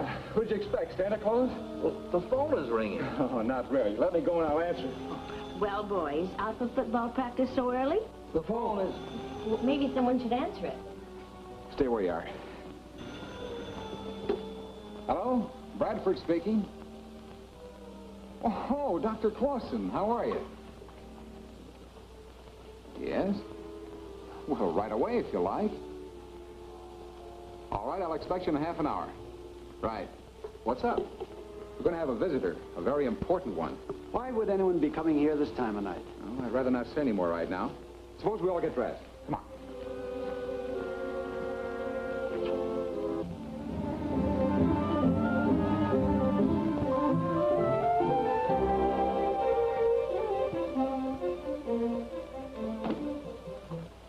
Yeah, who'd you expect, Santa Claus? Well, the phone is ringing. Oh, not really. Let me go and I'll answer. Well, boys, out for football practice so early? The phone is... Well, maybe someone should answer it. Stay where you are. Hello? Bradford speaking. Oh, Dr. Clausen, how are you? Yes? Well, right away, if you like. All right, I'll expect you in half an hour. Right. What's up? We're going to have a visitor, a very important one. Why would anyone be coming here this time of night? Well, I'd rather not say any more right now. Suppose we all get dressed. Come on.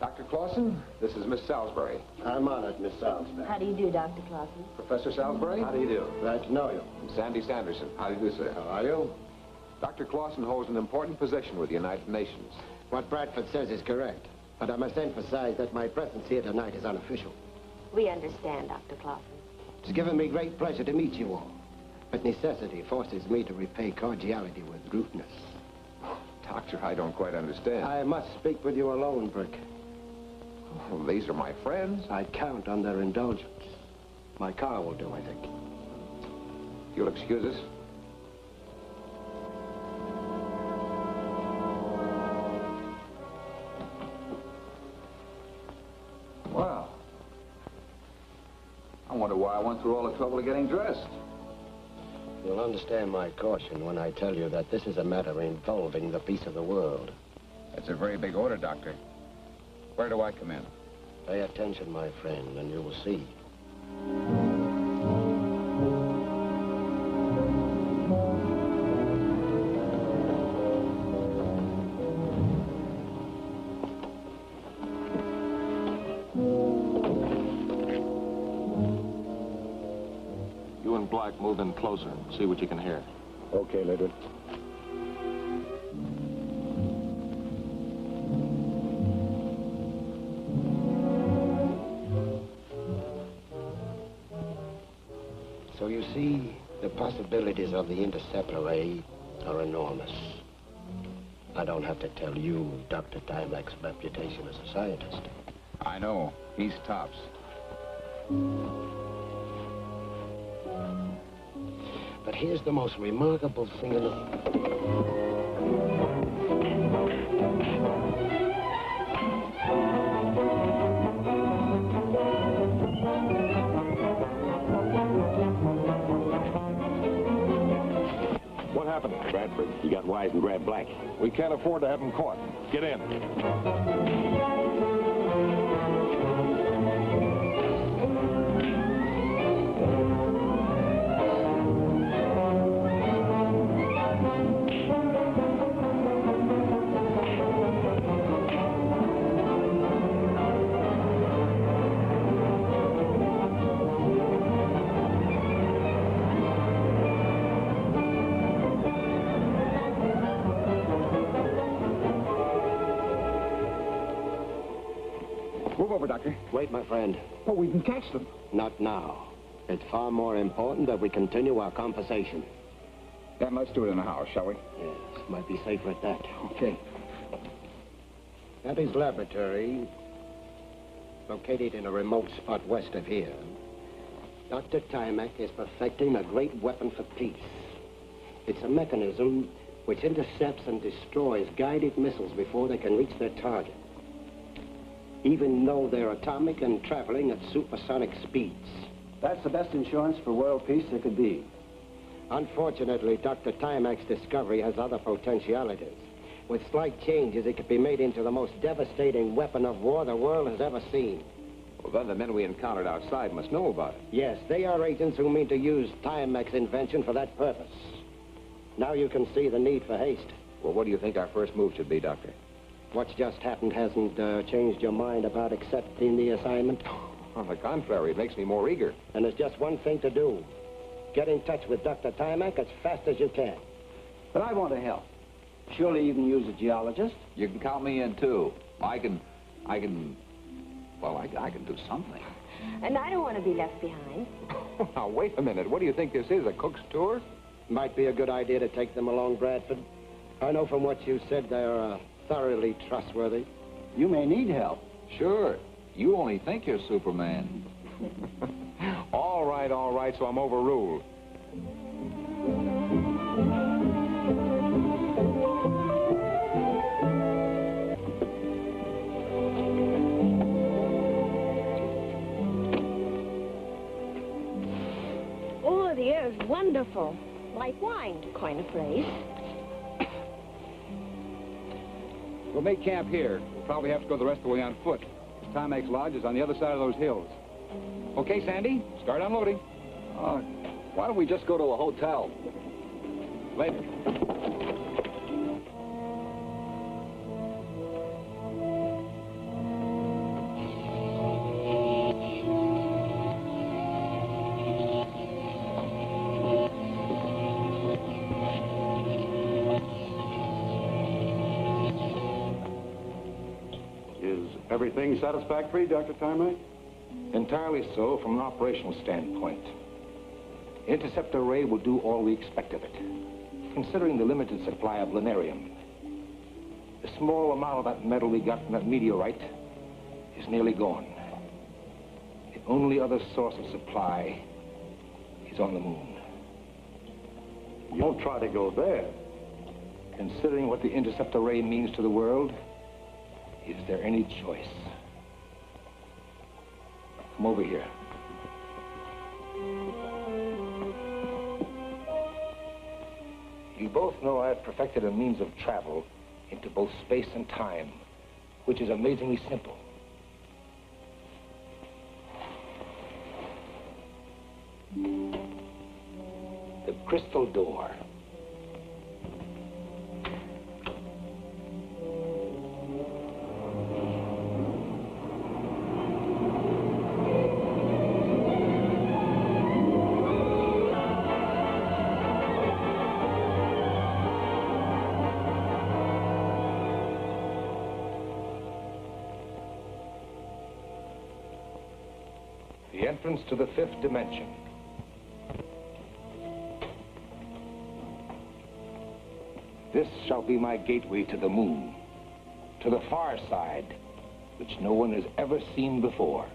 Dr. Clausen, this is Miss Salisbury. I'm honored, Miss Salisbury. How do you do, Dr. Clausen? Professor Salisbury? How do you do? Glad to know you. Sandy Sanderson. How do you do, sir? How are you? Dr. Clausen holds an important position with the United Nations. What Bradford says is correct, but I must emphasize that my presence here tonight is unofficial. We understand, Dr. Clausen. It's given me great pleasure to meet you all, but necessity forces me to repay cordiality with rudeness. Doctor, I don't quite understand. I must speak with you alone, Brick. Well, these are my friends. I count on their indulgence. My car will do, I think. You'll excuse us? Well, I wonder why I went through all the trouble of getting dressed. You'll understand my caution when I tell you that this is a matter involving the peace of the world. That's a very big order, Doctor. Where do I come in? Pay attention, my friend, and you will see. You and Black move in closer and see what you can hear. Okay, Leonard. So you see, the possibilities of the intercept array are enormous. I don't have to tell you Dr. Timek's reputation as a scientist. I know. He's tops. But here's the most remarkable thing in the... What happened, Bradford? You got wise and grabbed Black. We can't afford to have him caught. Get in. Move over, Doctor. Wait, my friend. Oh, we can catch them. Not now. It's far more important that we continue our conversation. Then let's do it in the house, shall we? Yes, might be safer at that. Okay. At his laboratory, located in a remote spot west of here, Dr. Timek is perfecting a great weapon for peace. It's a mechanism which intercepts and destroys guided missiles before they can reach their target, even though they're atomic and traveling at supersonic speeds. That's the best insurance for world peace there could be. Unfortunately, Dr. Timek's discovery has other potentialities. With slight changes, it could be made into the most devastating weapon of war the world has ever seen. Well, then the men we encountered outside must know about it. Yes, they are agents who mean to use Timek's invention for that purpose. Now you can see the need for haste. Well, what do you think our first move should be, Doctor? What's just happened hasn't changed your mind about accepting the assignment? On the contrary, it makes me more eager. And there's just one thing to do. Get in touch with Dr. Timek as fast as you can. But I want to help. Surely you can use a geologist. You can count me in, too. I can do something. And I don't want to be left behind. Now, wait a minute. What do you think this is, a cook's tour? Might be a good idea to take them along, Bradford. I know from what you said they're thoroughly trustworthy. You may need help. Sure. You only think you're Superman. All right, so I'm overruled. Oh, the air is wonderful. Like wine, to coin a phrase. We'll make camp here. We'll probably have to go the rest of the way on foot. Timex Lodge is on the other side of those hills. Okay, Sandy, start unloading. Why don't we just go to a hotel? Later. Everything satisfactory, Dr. Tarmac? Entirely so from an operational standpoint. Intercept array will do all we expect of it. Considering the limited supply of linarium, the small amount of that metal we got from that meteorite is nearly gone. The only other source of supply is on the moon. You won't try to go there. Considering what the intercept array means to the world, is there any choice? Come over here. You both know I've perfected a means of travel into both space and time, which is amazingly simple. The crystal door. The entrance to the fifth dimension. This shall be my gateway to the moon, to the far side, which no one has ever seen before.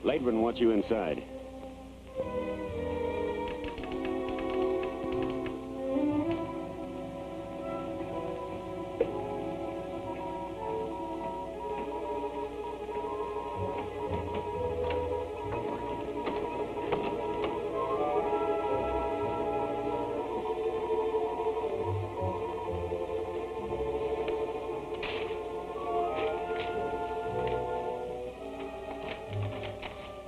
Leighton wants you inside.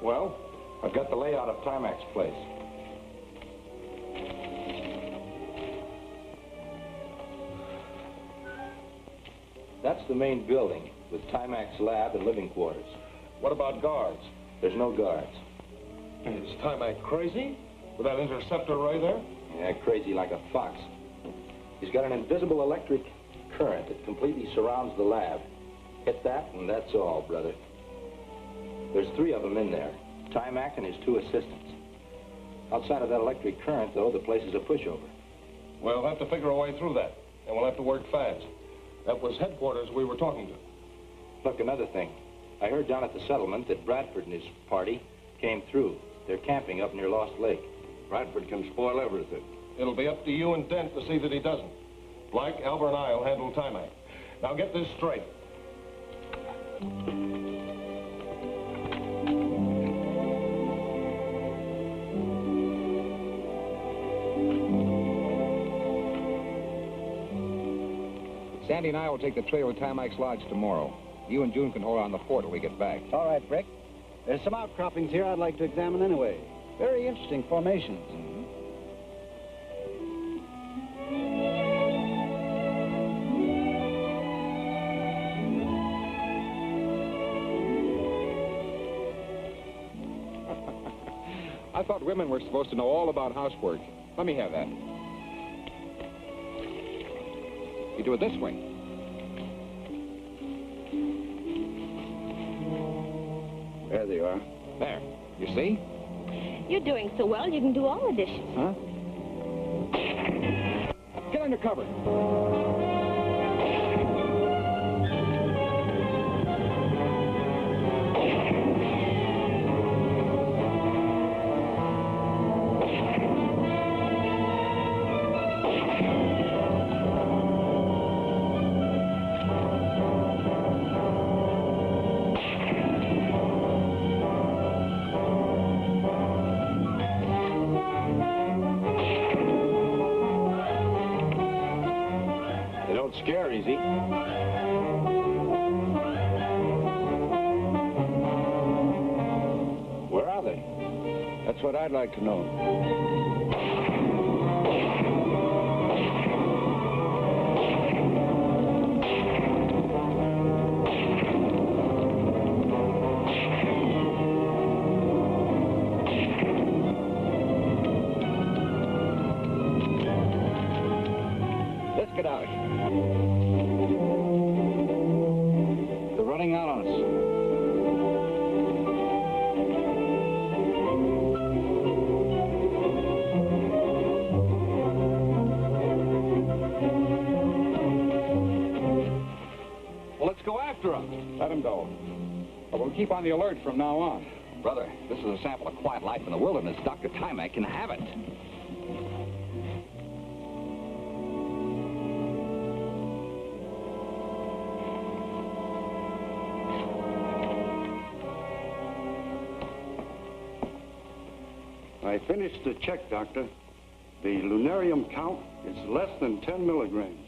Well, I've got the layout of Timac's place. That's the main building, with Timac's lab and living quarters. What about guards? There's no guards. Is Timac crazy? With that interceptor array there? Yeah, crazy like a fox. He's got an invisible electric current that completely surrounds the lab. Hit that, and that's all, brother. There's 3 of them in there, Timac and his 2 assistants. Outside of that electric current, though, the place is a pushover. We'll have to figure a way through that, and we'll have to work fast. That was headquarters we were talking to. Look, another thing. I heard down at the settlement that Bradford and his party came through. They're camping up near Lost Lake. Bradford can spoil everything. It'll be up to you and Dent to see that he doesn't. Blake, Albert, and I'll handle Timac. Now get this straight. Sandy and I will take the trail to Timac's Lodge tomorrow. You and June can hold on the fort till we get back. All right, Brick. There's some outcroppings here I'd like to examine anyway. Very interesting formations. thought women were supposed to know all about housework. Let me have that. You do it this way. There they are. There. You see? You're doing so well, you can do all the dishes. Huh? Get under cover. Scare easy. Where are they? That's what I'd like to know. Let's get out. They're running out on us. Well, let's go after them. Let them go. But we'll keep on the alert from now on. Brother, this is a sample of quiet life in the wilderness. Dr. Timac can have it. I finished the check, Doctor. The lunarium count is less than 10 milligrams.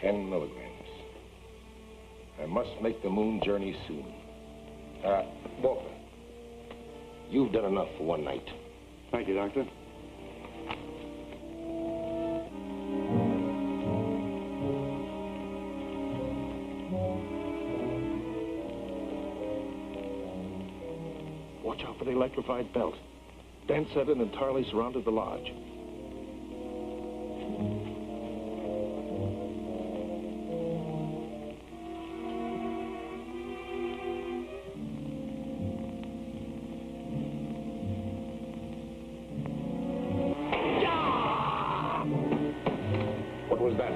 10 milligrams. I must make the moon journey soon. Walter, you've done enough for one night. Thank you, Doctor. Watch out for the electrified belt. Dan said it entirely surrounded the lodge. What was that?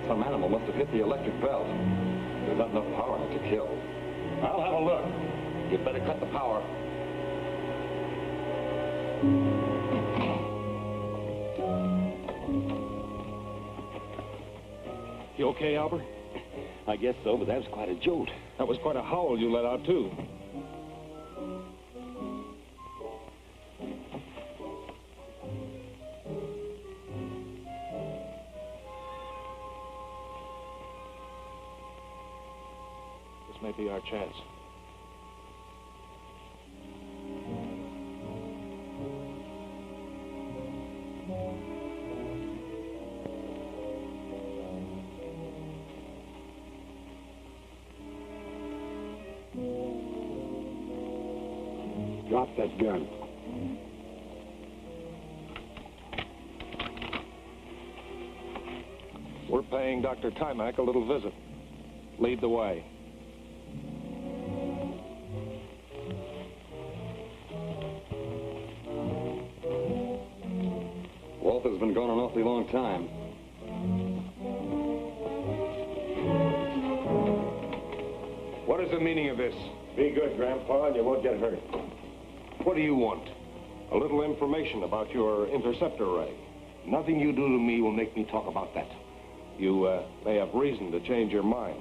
Some animal must have hit the electric belt. There's not enough power to kill. I'll have a look. You'd better cut the power. You okay, Albert? I guess so, but that was quite a jolt. That was quite a howl you let out, too. This may be our chance. Drop that gun. We're paying Dr. Timac a little visit. Lead the way. Walter's been gone an awfully long time. What is the meaning of this? Be good, Grandpa, and you won't get hurt. What do you want? A little information about your interceptor ray. Nothing you do to me will make me talk about that. You may have reason to change your mind.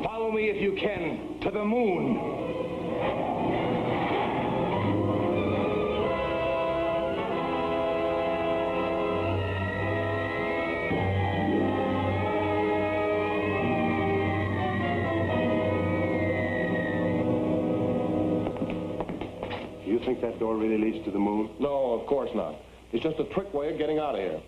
Follow me if you can to the moon. think that door really leads to the moon? No, of course not. It's just a trick way of getting out of here.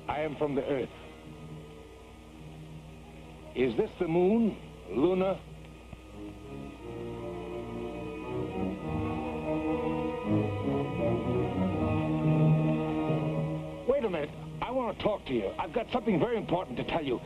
I am from the Earth. Is this the moon, Luna? Wait a minute. I want to talk to you. I've got something very important to tell you.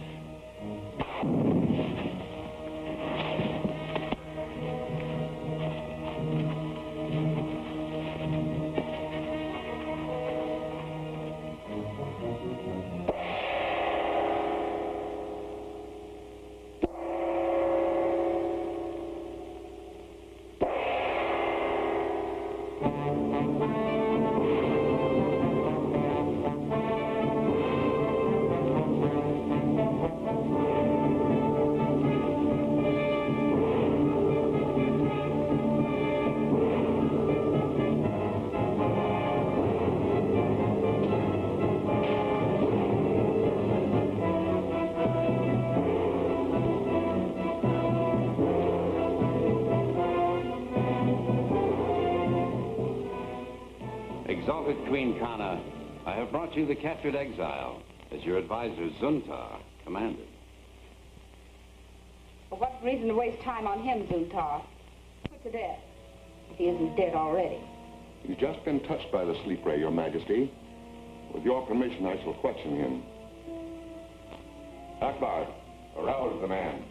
Exalted Queen Kana, I have brought you the captured exile, as your advisor Zuntar commanded. For what reason to waste time on him, Zuntar? Put to death, if he isn't dead already. He's just been touched by the sleep ray, Your Majesty. With your permission, I shall question him. Akbar, arouse the man.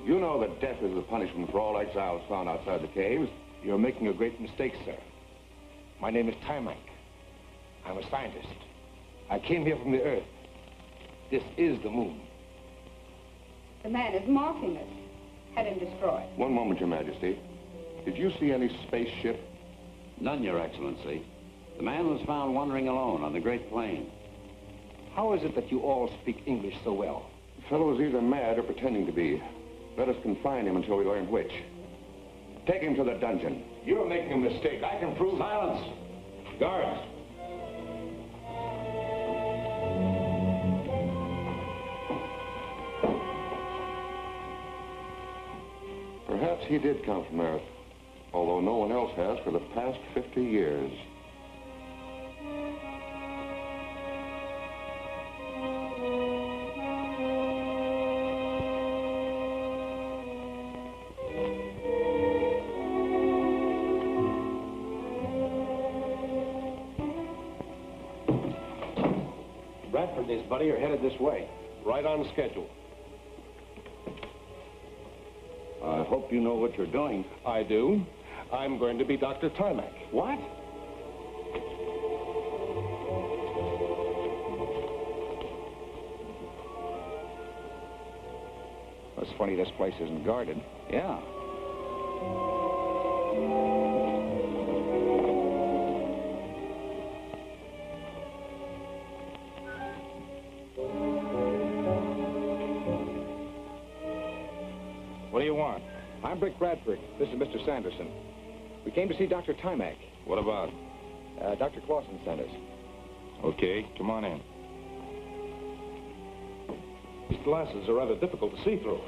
You know that death is the punishment for all exiles found outside the caves. You're making a great mistake, sir. My name is Timac. I'm a scientist. I came here from the Earth. This is the moon. The man is mocking us. Had him destroyed. One moment, Your Majesty. Did you see any spaceship? None, Your Excellency. The man was found wandering alone on the Great Plain. How is it that you all speak English so well? Fellow's either mad or pretending to be. Let us confine him until we learn which. Take him to the dungeon. You're making a mistake. I can prove... Silence! Guards! Perhaps he did come from Earth, although no one else has for the past 50 years. Bradford and his buddy are headed this way. Right on schedule. I hope you know what you're doing. I do. I'm going to be Dr. Tarmac. What? It's funny this place isn't guarded. Yeah. What do you want? I'm Brick Bradford. This is Mr. Sanderson. We came to see Dr. Timac. What about? Dr. Clausen sent us. Okay, come on in. These glasses are rather difficult to see through.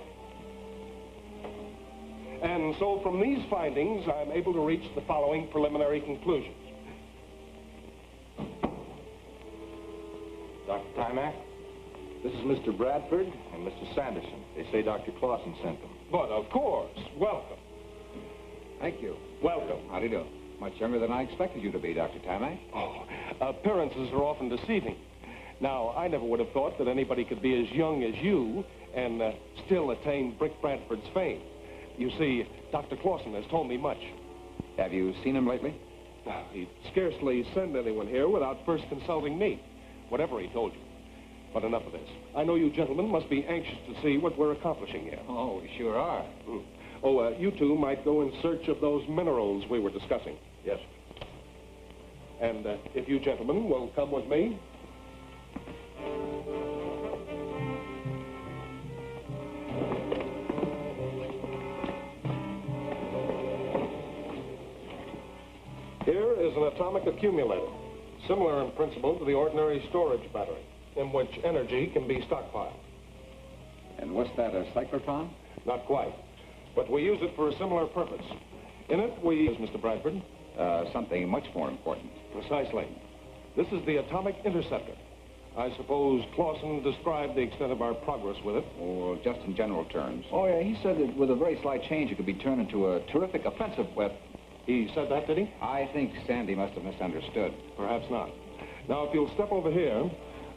And so from these findings, I'm able to reach the following preliminary conclusions. Dr. Timac, this is Mr. Bradford and Mr. Sanderson. They say Dr. Clausen sent them. But of course, welcome. Thank you. Welcome. How do you do? Much younger than I expected you to be, Dr. Timac. Oh, appearances are often deceiving. Now, I never would have thought that anybody could be as young as you and still attain Brick Bradford's fame. You see, Dr. Clausen has told me much. Have you seen him lately? He'd scarcely send anyone here without first consulting me, whatever he told you. But enough of this. I know you gentlemen must be anxious to see what we're accomplishing here. Oh, we sure are. Oh, you two might go in search of those minerals we were discussing. Yes. And if you gentlemen will come with me. Here is an atomic accumulator, similar in principle to the ordinary storage battery, in which energy can be stockpiled. And what's that, a cyclotron? Not quite, but we use it for a similar purpose. In it, we use, Mr. Bradford. Something much more important. Precisely. This is the atomic interceptor. I suppose Clausen described the extent of our progress with it. Or just in general terms. Oh, yeah, he said that with a very slight change, it could be turned into a terrific offensive weapon. He said that, did he? I think Sandy must have misunderstood. Perhaps not. Now, if you'll step over here,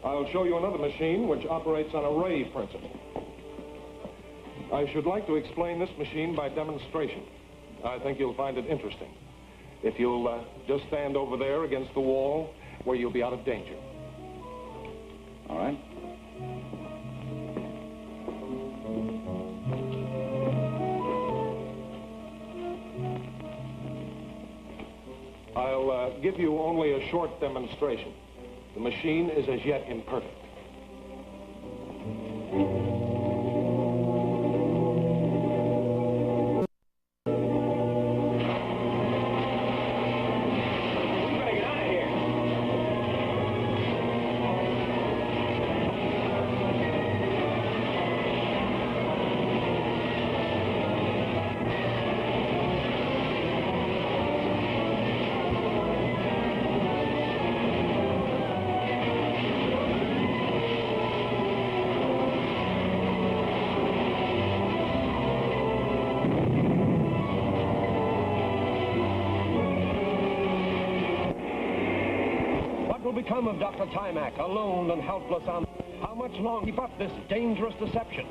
I'll show you another machine which operates on a ray principle. I should like to explain this machine by demonstration. I think you'll find it interesting. If you'll just stand over there against the wall where you'll be out of danger. All right. I'll give you only a short demonstration. The machine is as yet imperfect. Become of Dr. Timac, alone and helpless on... How much longer keep up this dangerous deception?